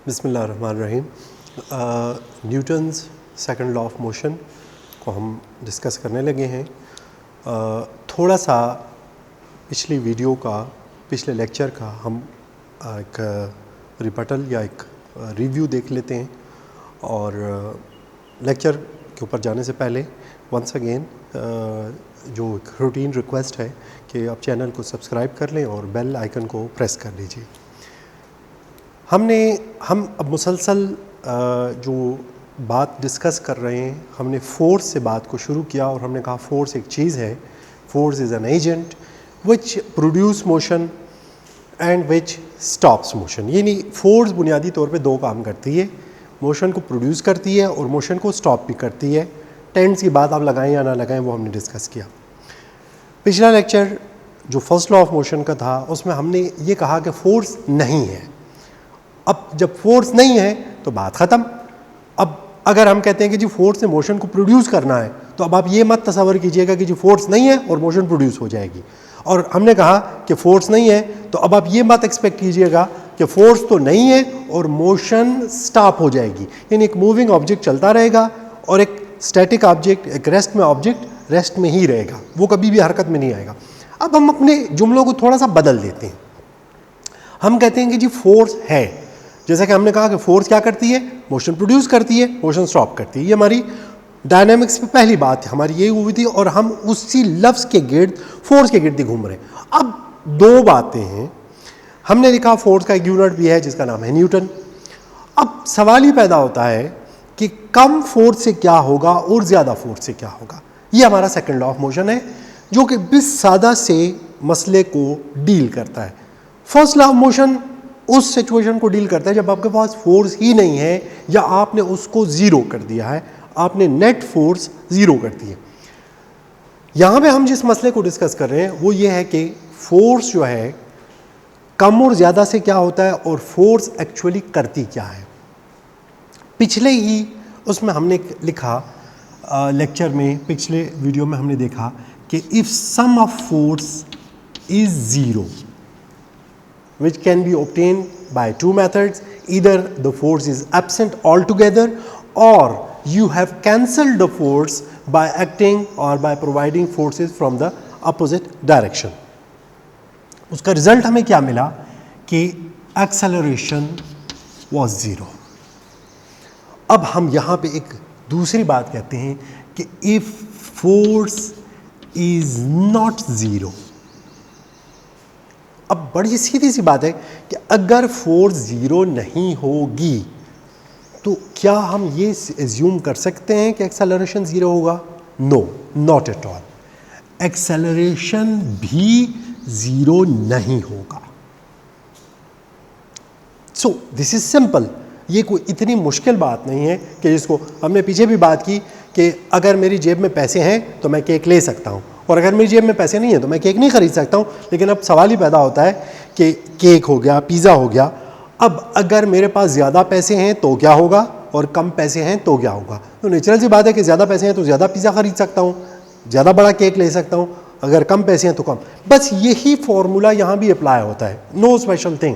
बिस्मिल्लाहिर्रहमानिर्रहीम। Newton's second law of motion को हम डिस्कस करने लगे हैं। थोड़ा सा पिछले लेक्चर का हम एक रिपटल या एक रिव्यू देख लेते हैं। और लेक्चर के ऊपर जाने से पहले वंस अगेन जो एक रूटीन रिक्वेस्ट है कि आप चैनल को सब्सक्राइब कर लें और बेल आइकन को प्रेस कर लीजिए। हम अब मुसलसल जो बात डिस्कस कर रहे हैं, हमने फोर्स से बात को शुरू किया और हमने कहा फोर्स एक चीज़ है, force is an agent which produce motion and which stops motion. यानी फोर्स बुनियादी तौर पे दो काम करती है, मोशन को प्रोड्यूस करती है और मोशन को स्टॉप भी करती है। टेंस की बात आप लगाएं या ना लगाएं वो हमने डिस्कस किया। पिछला लेक्चर जो फर्स्ट लॉ ऑफ मोशन का था उसमें हमने ये कहा कि फोर्स नहीं है। अब जब फोर्स नहीं है तो बात ख़त्म। अब अगर हम कहते हैं कि जी फोर्स ने मोशन को प्रोड्यूस करना है, तो अब आप ये मत तसव्वुर कीजिएगा कि जी फोर्स नहीं है और मोशन प्रोड्यूस हो जाएगी। और हमने कहा कि फोर्स नहीं है तो अब आप ये मत एक्सपेक्ट कीजिएगा कि फोर्स तो नहीं है और मोशन स्टॉप हो जाएगी। यानी एक मूविंग ऑब्जेक्ट चलता रहेगा और एक स्टैटिक ऑब्जेक्ट, एक रेस्ट में ऑब्जेक्ट रेस्ट में ही रहेगा, वो कभी भी हरकत में नहीं आएगा। अब हम अपने जुमलों को थोड़ा सा बदल देते हैं। हम कहते हैं कि जी फोर्स है, जैसा कि हमने कहा कि फोर्स क्या करती है, मोशन प्रोड्यूस करती है, मोशन स्टॉप करती है। ये हमारी डायनामिक्स में पहली बात है, हमारी यही हुई थी और हम उसी लफ्ज़ के गिर्द, फोर्स के गिर्द घूम रहे हैं। अब दो बातें हैं। हमने लिखा फोर्स का एक यूनिट भी है जिसका नाम है न्यूटन। अब सवाल ही पैदा होता है कि कम फोर्स से क्या होगा और ज़्यादा फोर्स से क्या होगा। ये हमारा सेकेंड लॉ ऑफ मोशन है जो कि बिस सादा से मसले को डील करता है। फर्स्ट लॉ ऑफ मोशन उस सिचुएशन को डील करता है जब आपके पास फोर्स ही नहीं है या आपने उसको ज़ीरो कर दिया है, आपने नेट फोर्स ज़ीरो कर दी है। यहाँ पे हम जिस मसले को डिस्कस कर रहे हैं वो ये है कि फोर्स जो है कम और ज़्यादा से क्या होता है और फोर्स एक्चुअली करती क्या है। पिछले ही उसमें हमने लिखा लेक्चर में, पिछले वीडियो में हमने देखा कि if sum of force is zero which can be obtained by two methods. Either the force is absent altogether or you have cancelled the force by acting or by providing forces from the opposite direction. उसका result हमें क्या मिला कि acceleration was zero. अब हम यहाँ पे एक दूसरी बात कहते हैं कि if force is not zero, अब बड़ी सीधी सी बात है कि अगर फोर्स ज़ीरो नहीं होगी तो क्या हम ये एज्यूम कर सकते हैं कि एक्सेलरेशन ज़ीरो होगा? No, not at all. Acceleration भी ज़ीरो नहीं होगा। So this is simple. ये कोई इतनी मुश्किल बात नहीं है कि जिसको हमने पीछे भी बात की कि अगर मेरी जेब में पैसे हैं तो मैं केक ले सकता हूँ और अगर मेरी जेब में पैसे नहीं है तो मैं केक नहीं खरीद सकता हूँ। लेकिन अब सवाल ही पैदा होता है कि केक हो गया, पिज़्ज़ा हो गया, अब अगर मेरे पास ज़्यादा पैसे हैं तो क्या होगा और कम पैसे हैं तो क्या होगा? तो नेचुरल सी बात है कि ज़्यादा पैसे हैं तो ज़्यादा पिज़्ज़ा खरीद सकता हूँ, ज़्यादा बड़ा केक ले सकता हूँ, अगर कम पैसे हैं तो कम। बस यही फॉर्मूला यहाँ भी अप्लाई होता है, नो स्पेशल थिंग।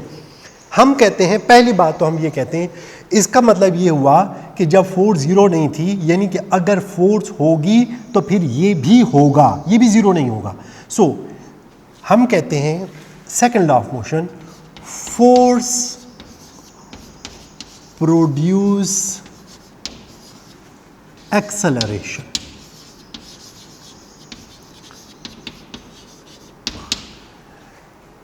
हम कहते हैं, पहली बात तो हम ये कहते हैं, इसका मतलब ये हुआ कि जब फोर्स ज़ीरो नहीं थी, यानी कि अगर फोर्स होगी तो फिर ये भी होगा, ये भी ज़ीरो नहीं होगा। सो हम कहते हैं second law of motion, force produce acceleration.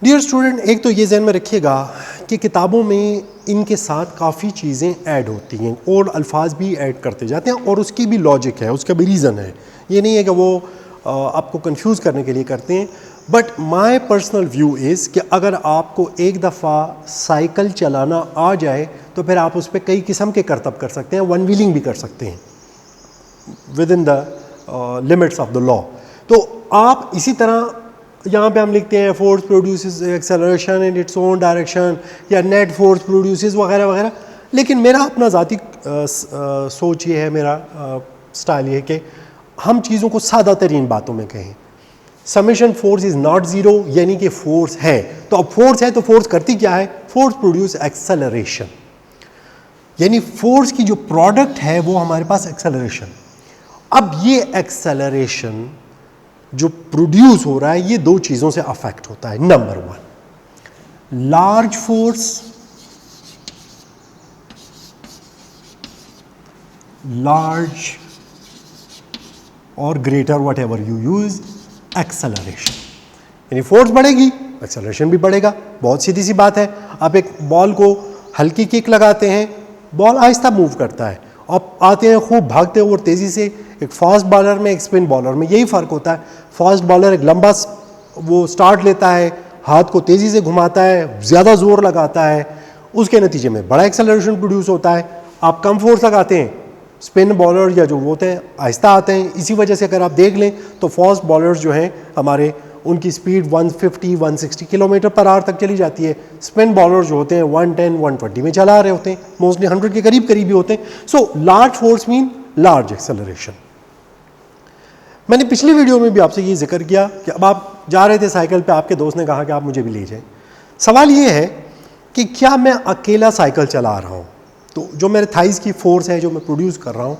Dear student, एक तो ये ज़हन में रखिएगा कि किताबों में इनके साथ काफ़ी चीज़ें ऐड होती हैं और अल्फाज भी ऐड करते जाते हैं और उसकी भी लॉजिक है, उसका भी रीज़न है। ये नहीं है कि वो आपको कंफ्यूज करने के लिए करते हैं। But my personal view is कि अगर आपको एक दफ़ा साइकिल चलाना आ जाए तो फिर आप उस पर कई किस्म के करतब कर सकते हैं, वन व्हीलिंग भी कर सकते हैं with in the limits of the law. तो आप इसी तरह यहाँ पे हम लिखते हैं force produces acceleration in its own direction या नेट फोर्स प्रोड्यूसेस वगैरह वगैरह। लेकिन मेरा अपना ज़ाती सोच ये है, मेरा स्टाइल ये है कि हम चीज़ों को सादा तरीन बातों में कहें। Summation force is not zero, यानी कि फोर्स है। तो अब फोर्स है तो फोर्स करती क्या है? Force produce acceleration. यानी फोर्स की जो प्रोडक्ट है वो हमारे पास एक्सेलरेशन। अब ये एक्सेलरेशन जो प्रोड्यूस हो रहा है ये दो चीज़ों से अफेक्ट होता है। Number one, large force, large और greater whatever you use acceleration. यानी फोर्स बढ़ेगी, एक्सेलरेशन भी बढ़ेगा। बहुत सीधी सी बात है। आप एक बॉल को हल्की किक लगाते हैं, बॉल आहिस्ता मूव करता है। आप आते हैं खूब भागते हुए और तेज़ी से। एक फास्ट बॉलर में, एक स्पिन बॉलर में यही फ़र्क होता है। फास्ट बॉलर एक लंबा वो स्टार्ट लेता है, हाथ को तेज़ी से घुमाता है, ज़्यादा ज़ोर लगाता है, उसके नतीजे में बड़ा एक्सेलरेशन प्रोड्यूस होता है। आप कम फोर्स लगाते हैं, स्पिन बॉलर या जो होते हैं आहिस्ता आते हैं। इसी वजह से अगर आप देख लें तो फास्ट बॉलर्स जो हैं हमारे, उनकी स्पीड 150-160 किलोमीटर पर आवर तक चली जाती है। स्पिन बॉलर जो होते हैं 110-120 में चला रहे होते हैं, मोस्टली 100 के करीब करीब ही होते हैं। So large force mean large acceleration. मैंने पिछली वीडियो में भी आपसे ये जिक्र किया कि अब आप जा रहे थे साइकिल पे, आपके दोस्त ने कहा कि आप मुझे भी ले जाएं। सवाल ये है कि क्या मैं अकेला साइकिल चला रहा हूँ तो जो मेरे थाइज़ की फोर्स है जो मैं प्रोड्यूस कर रहा हूँ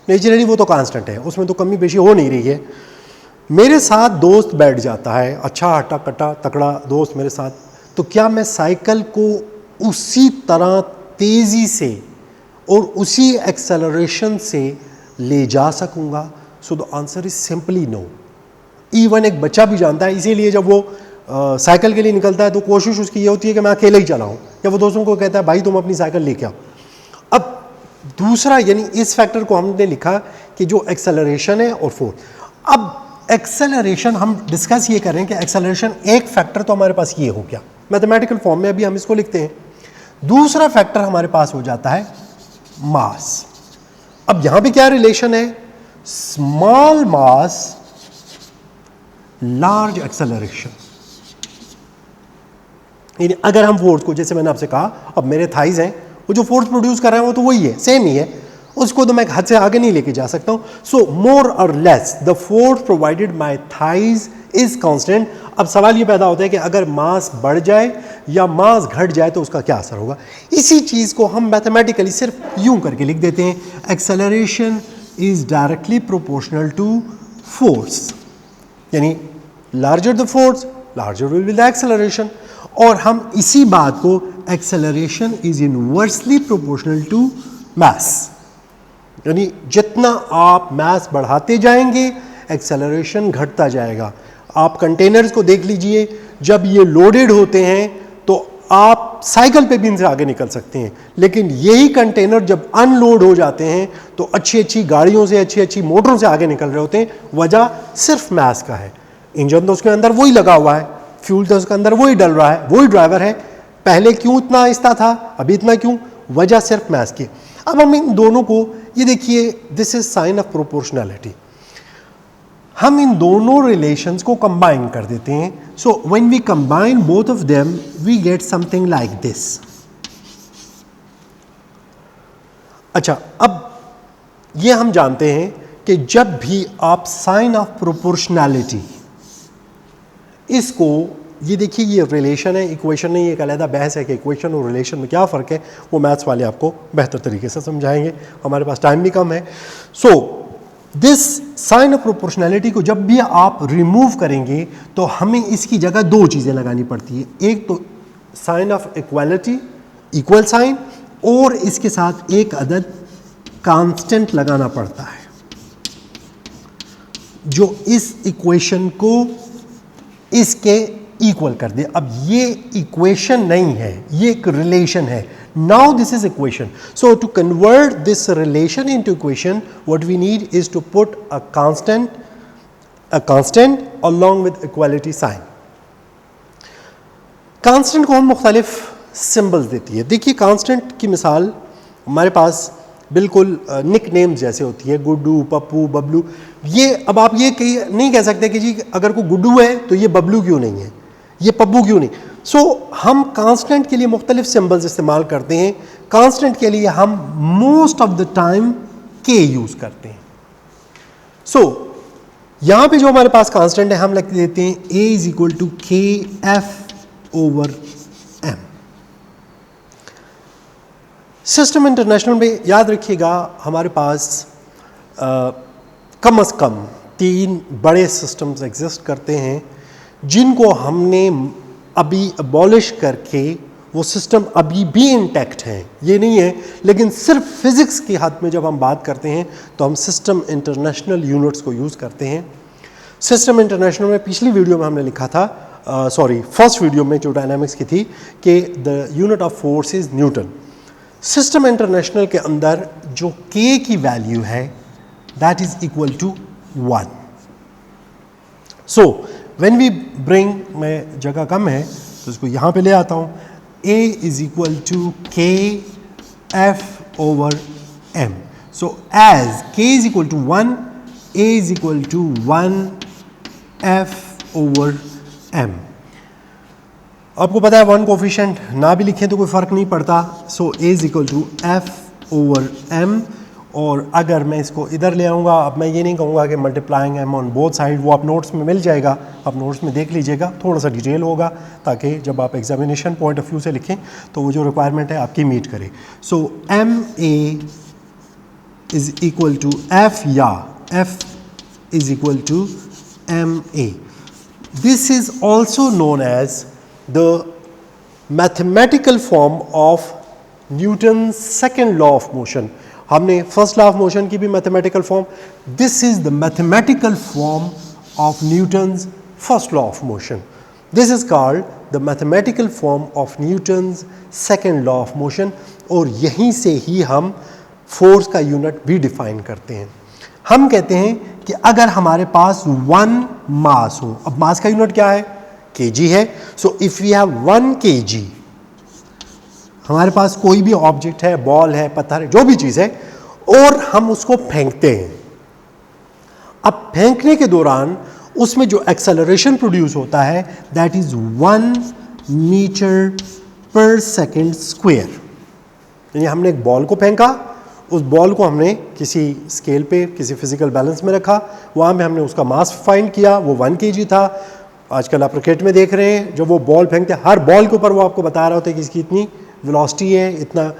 नेचुरली वो तो कांस्टेंट है, उसमें तो कमी बेशी हो नहीं रही है। मेरे साथ दोस्त बैठ जाता है, अच्छा हट्टा कट्टा तकड़ा दोस्त मेरे साथ, तो क्या मैं साइकिल को उसी तरह तेज़ी से और उसी एक्सेलरेशन से ले जा सकूँगा? So the answer is simply no. Even एक बच्चा भी जानता है। इसीलिए जब वो साइकिल के लिए निकलता है तो कोशिश उसकी ये होती है कि मैं अकेले ही चलाऊँ, या वो दोस्तों को कहता है भाई तुम अपनी साइकिल लेके आओ। अब दूसरा, यानी इस फैक्टर को हमने लिखा कि जो एक्सेलरेशन है और फोर्स। अब एक्सेलरेशन हम डिस्कस ये कर रहे हैं कि एक्सेलरेशन एक फैक्टर तो हमारे पास ये हो गया, मैथमेटिकल फॉर्म में अभी हम इसको लिखते हैं। दूसरा फैक्टर हमारे पास हो जाता है मास। अब यहां पे क्या रिलेशन है? Small mass large acceleration. यानी अगर हम फोर्स को, जैसे मैंने आपसे कहा, अब मेरे थाइज हैं, वो जो फोर्स प्रोड्यूस कर रहे हैं वो तो वही है, सेम ही है, उसको तो मैं हद से आगे नहीं लेके जा सकता हूं। सो मोर और less the force provided my thighs is constant. अब सवाल ये पैदा होता है कि अगर मास बढ़ जाए या मास घट जाए तो उसका क्या असर होगा। इसी चीज को हम मैथमेटिकली सिर्फ यूं करके लिख देते हैं, acceleration is directly proportional to force. यानी larger the force larger will be the acceleration. और हम इसी बात को, acceleration is inversely proportional to mass, यानी जितना आप मास बढ़ाते जाएंगे एक्सेलरेशन घटता जाएगा। आप कंटेनर्स को देख लीजिए, जब ये लोडेड होते हैं तो आप साइकिल पे भी इनसे आगे निकल सकते हैं, लेकिन यही कंटेनर जब अनलोड हो जाते हैं तो अच्छी अच्छी गाड़ियों से, अच्छी अच्छी मोटरों से आगे निकल रहे होते हैं। वजह सिर्फ मास का है। इंजन तो उसके अंदर वही लगा हुआ है, फ्यूल तो उसके अंदर वही डल रहा है, वही ड्राइवर है। पहले क्यों इतना आहिस्ता था, अभी इतना क्यों? वजह सिर्फ मास की। अब हम इन दोनों को, ये देखिए, this is sign of proportionality. हम इन दोनों रिलेशंस को कंबाइन कर देते हैं। So when we combine both of them we get something like this. अच्छा, अब ये हम जानते हैं कि जब भी आप साइन ऑफ प्रोपोर्शनैलिटी, इसको, ये देखिए, ये रिलेशन है, इक्वेशन नहीं, एक अलग बहस है कि इक्वेशन और रिलेशन में क्या फ़र्क है, वो मैथ्स वाले आपको बेहतर तरीके से समझाएंगे, हमारे पास टाइम भी कम है। So this sign of proportionality को जब भी आप रिमूव करेंगे तो हमें इसकी जगह दो चीज़ें लगानी पड़ती है। एक तो sign of equality, equal sign, और इसके साथ एक अदद कांस्टेंट लगाना पड़ता है जो इस इक्वेशन को इसके इक्वल कर दे। अब ये इक्वेशन नहीं है, ये एक रिलेशन है। Now this is equation. So to convert this relation into equation, what we need is to put a constant along with equality sign. Constant को हम मुख्तलिफ सिंबल्स देती है। देखिए, कांस्टेंट की मिसाल हमारे पास बिल्कुल निक नेम्स जैसे होती है, गुड्डू, पप्पू, बबलू। ये अब आप ये नहीं कह सकते कि जी अगर कोई गुड्डू है तो ये बबलू क्यों नहीं है, ये पप्पू क्यों नहीं। सो हम कांस्टेंट के लिए मुख्तलिफ सिंबल्स इस्तेमाल करते हैं। कांस्टेंट के लिए हम मोस्ट ऑफ द टाइम के यूज करते हैं। सो यहां पे जो हमारे पास कांस्टेंट है हम लिख देते हैं a is equal to K F over M. System international में याद रखिएगा हमारे पास कम से कम 3 बड़े सिस्टम्स एग्जिस्ट करते हैं जिनको हमने अभी अबॉलिश करके वो सिस्टम अभी भी इंटैक्ट हैं, ये नहीं है, लेकिन सिर्फ फिज़िक्स की हद में जब हम बात करते हैं तो हम सिस्टम इंटरनेशनल यूनिट्स को यूज़ करते हैं। सिस्टम इंटरनेशनल में पिछली वीडियो में हमने लिखा था, फर्स्ट वीडियो में जो डायनामिक्स की थी, कि the unit of force is newton. System international के अंदर जो k की वैल्यू है that is equal to 1। So when we bring, में जगह कम है तो इसको यहाँ पे ले आता हूँ, a is equal to k f over m. So as k is equal to 1, a is equal to 1 f over m. आपको पता है 1 कोफिशिएंट ना भी लिखें तो कोई फ़र्क नहीं पड़ता। सो a is equal to f over m। और अगर मैं इसको इधर ले आऊँगा, अब मैं ये नहीं कहूँगा कि multiplying M on both side, वो आप नोट्स में मिल जाएगा, आप नोट्स में देख लीजिएगा, थोड़ा सा डिटेल होगा ताकि जब आप एग्जामिनेशन पॉइंट ऑफ व्यू से लिखें तो वो जो रिक्वायरमेंट है आपकी मीट करे। So M A is equal to F, या F is equal to M A. This is also known as the mathematical form of Newton second law of motion. हमने फर्स्ट लॉ ऑफ मोशन की भी mathematical form, this is the mathematical form of Newton's first law of motion. This is called the mathematical form of Newton's second law of motion. और यहीं से ही हम force का unit भी define करते हैं। हम कहते हैं कि अगर हमारे पास 1 मास हो, अब मास का यूनिट क्या है, kg है। So if we have 1 kg, हमारे पास कोई भी ऑब्जेक्ट है, बॉल है, पत्थर है, जो भी चीज़ है, और हम उसको फेंकते हैं। अब फेंकने के दौरान उसमें जो एक्सेलरेशन प्रोड्यूस होता है दैट इज 1 मीटर पर सेकेंड स्क्वायर। यानी हमने एक बॉल को फेंका, उस बॉल को हमने किसी स्केल पे, किसी फिजिकल बैलेंस में रखा, वहाँ में हमने उसका मास फाइंड किया, वो 1 kg था। आजकल आप क्रिकेट में देख रहे हैं, जब वो बॉल फेंकते हैं हर बॉल के ऊपर वो आपको बता रहा होता है कि इसकी इतनी वेलोसिटी है, इतना।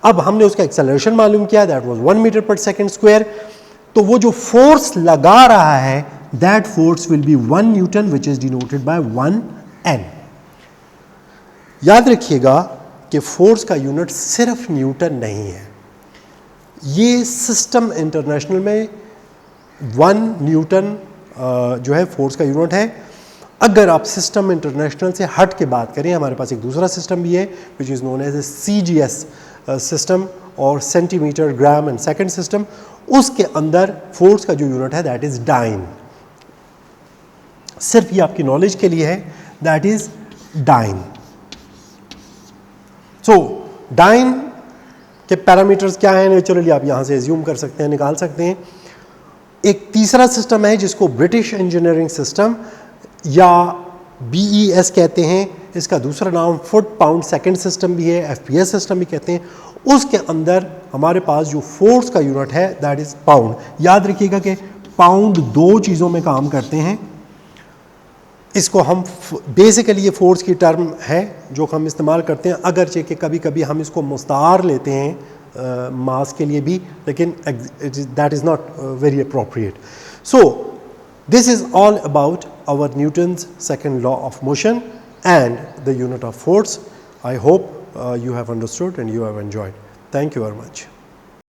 अब हमने उसका एक्सेलरेशन मालूम किया, दैट वाज 1 मीटर पर सेकेंड स्क्वायर। तो वो जो फोर्स लगा रहा है that force will be 1 Newton which is denoted by 1 n। याद रखिएगा कि फोर्स का यूनिट सिर्फ न्यूटन नहीं है, ये सिस्टम इंटरनेशनल में 1 न्यूटन जो है फोर्स का यूनिट है। अगर आप सिस्टम इंटरनेशनल से हट के बात करें, हमारे पास एक दूसरा सिस्टम भी है which is known as a CGS system और centimetre gram and second system. उसके अंदर फोर्स का जो यूनिट है दैट इज़ डाइन। सिर्फ ये आपकी नॉलेज के लिए है, that is dyne. So dyne के पैरामीटर्स क्या हैं, नेचुरली आप यहाँ से एज्यूम कर सकते हैं, निकाल सकते हैं। एक तीसरा सिस्टम है जिसको ब्रिटिश इंजीनियरिंग सिस्टम या BES कहते हैं, इसका दूसरा नाम फुट पाउंड सेकंड सिस्टम भी है, FPS सिस्टम भी कहते हैं। उसके अंदर हमारे पास जो फोर्स का यूनिट है दैट इज़ पाउंड। याद रखिएगा कि पाउंड 2 चीज़ों में काम करते हैं। इसको हम बेसिकली, ये फोर्स की टर्म है जो हम इस्तेमाल करते हैं, अगरचे कि कभी कभी हम इसको मुस्तार लेते हैं मास के लिए भी, लेकिन that is not very appropriate. So this is all about our Newton's second law of motion and the unit of force. I hope you have understood and you have enjoyed. Thank you very much.